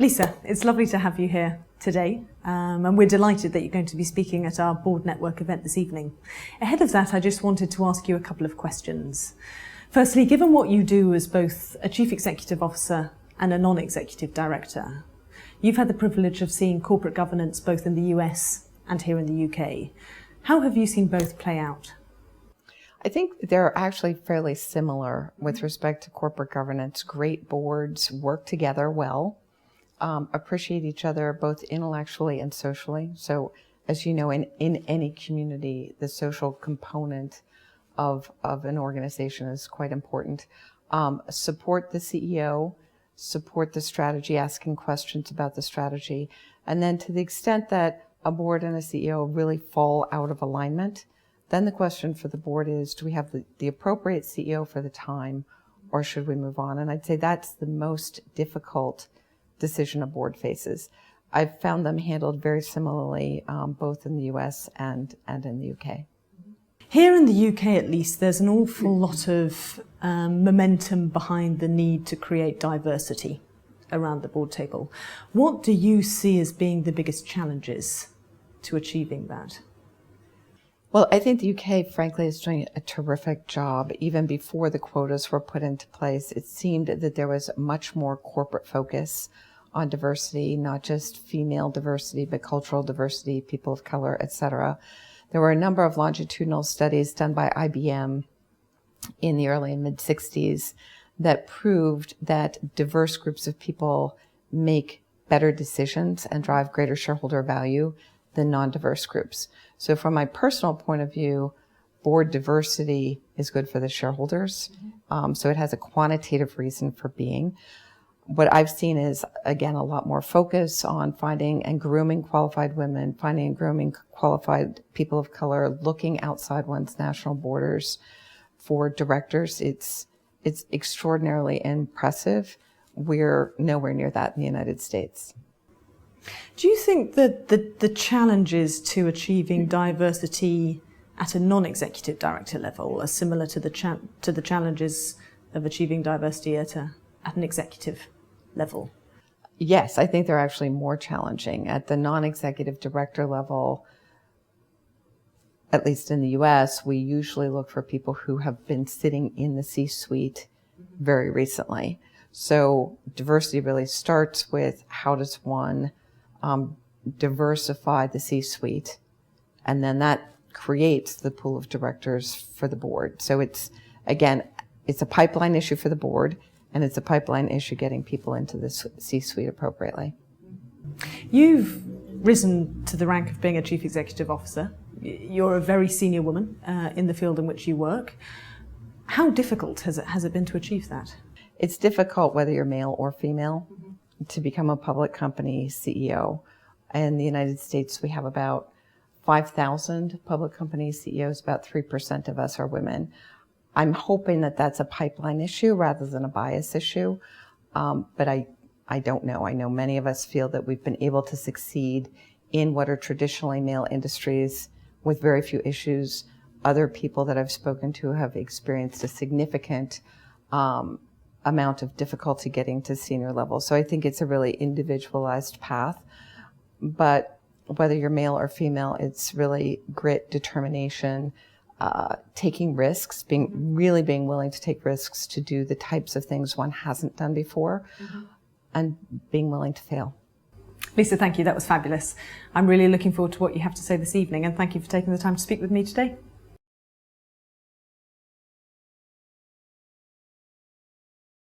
Lisa, it's lovely to have you here today, and we're delighted that you're going to be speaking at our Board Network event this evening. Ahead of that, I just wanted to ask you a couple of questions. Firstly, given what you do as both a Chief Executive Officer and a Non-Executive Director, you've had the privilege of seeing corporate governance both in the US and here in the UK. How have you seen both play out? I think they're actually fairly similar with respect to corporate governance. Great boards work together well, appreciate each other both intellectually and socially. So as you know, in any community, the social component of an organization is quite important. Support the CEO, support the strategy, asking questions about the strategy. And then to the extent that a board and a CEO really fall out of alignment, then the question for the board is, do we have the appropriate CEO for the time, or should we move on? And I'd say that's the most difficult decision a board faces. I've found them handled very similarly, both in the US and in the UK. Here in the UK, at least, there's an awful lot of momentum behind the need to create diversity around the board table. What do you see as being the biggest challenges to achieving that? Well, I think the UK, frankly, is doing a terrific job. Even before the quotas were put into place, it seemed that there was much more corporate focus on diversity, not just female diversity, but cultural diversity, people of color, etc. There were a number of longitudinal studies done by IBM in the early and mid-60s that proved that diverse groups of people make better decisions and drive greater shareholder value than non-diverse groups. So from my personal point of view, board diversity is good for the shareholders. So it has a quantitative reason for being. What I've seen is, again, a lot more focus on finding and grooming qualified women, finding and grooming qualified people of color, looking outside one's national borders for directors. It's extraordinarily impressive. We're nowhere near that in the United States. Do you think that the challenges to achieving diversity at a non-executive director level are similar to the challenges of achieving diversity at an executive level? Yes, I think they're actually more challenging. At the non-executive director level, at least in the US, we usually look for people who have been sitting in the C-suite very recently. So diversity really starts with how does one diversify the C-suite, and then that creates the pool of directors for the board. So it's a pipeline issue for the board, and it's a pipeline issue getting people into the C-suite appropriately. You've risen to the rank of being a Chief Executive Officer. You're a very senior woman in the field in which you work. How difficult has it been to achieve that? It's difficult whether you're male or female to become a public company CEO. In the United States, we have about 5,000 public company CEOs, about 3% of us are women. I'm hoping that that's a pipeline issue rather than a bias issue, but I don't know. I know many of us feel that we've been able to succeed in what are traditionally male industries with very few issues. Other people that I've spoken to have experienced a significant amount of difficulty getting to senior level. So I think it's a really individualized path. But whether you're male or female, it's really grit, determination, taking risks, being willing to take risks to do the types of things one hasn't done before, and being willing to fail. Lisa, thank you. That was fabulous. I'm really looking forward to what you have to say this evening, and thank you for taking the time to speak with me today.